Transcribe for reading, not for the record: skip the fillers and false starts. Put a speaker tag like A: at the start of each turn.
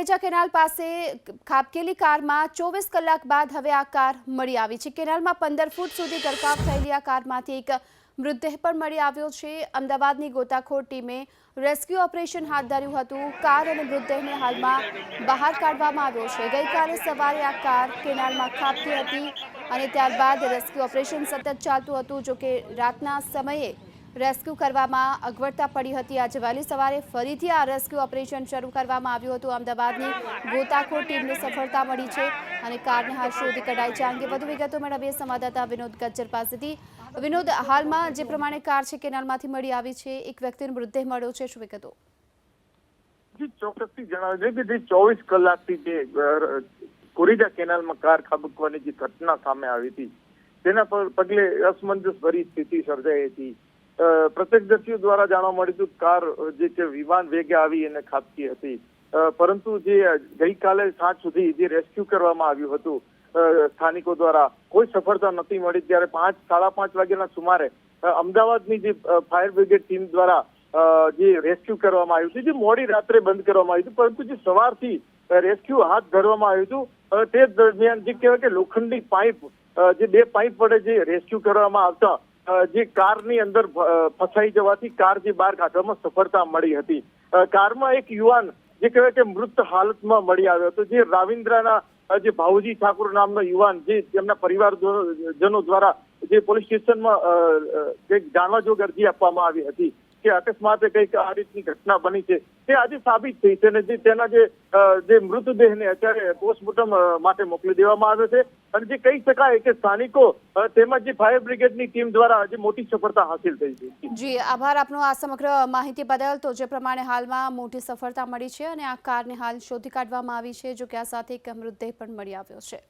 A: Kureja canal પાસે ખાબકેલી કારમાં 24 કલાક બાદ હવે આ કાર મળી આવી છે। કેનાલમાં 15 ફૂટ સુધી ગરકાવ થયેલી આ કારમાંથી એક મૃતદેહ પણ મળી આવ્યો છે। અમદાવાદની ગોતાખોર ટીમે રેસ્ક્યુ ઓપરેશન હાથ ધર્યું હતું। કાર અને મૃતદેહને હાલમાં બહાર કાઢવામાં આવ્યો છે। ગઈકાલે સવારે આ કાર કેનાલમાં ખાબકી હતી અને ત્યારબાદ રેસ્ક્યુ ઓપરેશન સતત ચાલતું હતું। જો કે રાતના સમયે રેસ્ક્યુ કરવામાં અગવડતા પડી હતી। આજે વહેલી સવારે ફરીથી આ રેસ્ક્યુ ઓપરેશન શરૂ કરવામાં આવ્યું હતું। અમદાવાદની ગોતાખોર ટીમને સફળતા મળી છે અને કારને હાલ શોધી કઢાઈ છે। આ અંગે વધુ વિગતો મેળવીએ સંવાદદાતા વિનોદ ગજ્જર પાસેથી। વિનોદ, હાલમાં જે પ્રમાણે કાર છે કેનાલમાંથી મળી આવી છે, એક વ્યક્તિનો મૃતદેહ મળ્યો છે, શું વિગતો?
B: ચોક્કસથી જણાવજો કે જે 24 કલાકથી જે કુરેજા કેનાલમાં કાર ખાબકવાની જે ઘટના સામે આવી હતી તેના પગલે અસમંજસ ભરી સ્થિતિ સર્જાઈ હતી। પ્રત્યક્ષદર્શીઓ દ્વારા જાણવા મળ્યું હતું કાર જે છે વિમાન વેગે આવી અને ખાબકી હતી, પરંતુ જે ગઈકાલે સાંજ સુધી જે રેસ્ક્યુ કરવામાં આવ્યું હતું સ્થાનિકો દ્વારા કોઈ સફળતા નથી મળી। ત્યારે 5:30 વાગ્યાના સુમારે અમદાવાદની જે ફાયર બ્રિગેડ ટીમ દ્વારા જે રેસ્ક્યુ કરવામાં આવ્યું છે, જે મોડી રાત્રે બંધ કરવામાં આવ્યું હતું, પરંતુ જે સવારથી રેસ્ક્યુ હાથ ધરવામાં આવ્યું હતું તે દરમિયાન જે કહેવાય કે લોખંડી પાઇપ, જે 2 પાઇપ વડે જે રેસ્ક્યુ કરવામાં આવતા જે કારની અંદર ફસાઈ જવાથી કાર જે બહાર કાઢવામાં સફળતા મળી હતી। કારમાં એક યુવાન જે કહેવાય કે મૃત હાલતમાં મળી આવ્યો હતો। જે રાવિન્દ્રાના જે ભાઉજી ઠાકુર નામનો યુવાન, જે તેમના પરિવારજનો દ્વારા જે પોલીસ સ્ટેશનમાં એક જાણવાજોગ અરજી આપવામાં આવી હતી કે અકસ્માતે કંઈક આ રીતની ઘટના બની છે, તે આજે સાબિત થઈ છે અને તેના જે મૃતદેહને અત્યારે પોસ્ટમોર્ટમ માટે મોકલી દેવામાં આવ્યો છે અને જે કહી શકાય કે સ્થાનિકો તેમજ જે ફાયર બ્રિગેડની ટીમ દ્વારા આજે મોટી સફળતા હાંસિલ થઈ છે।
A: જી, આભાર આપનો આ સમગ્ર માહિતી બદલ। તો જે પ્રમાણે હાલમાં મોટી સફળતા મળી છે અને આ કારને હાલ શોધી કાઢવામાં આવી છે, જો કે આ સાથે એક મૃતદેહ પણ મળી આવ્યો છે।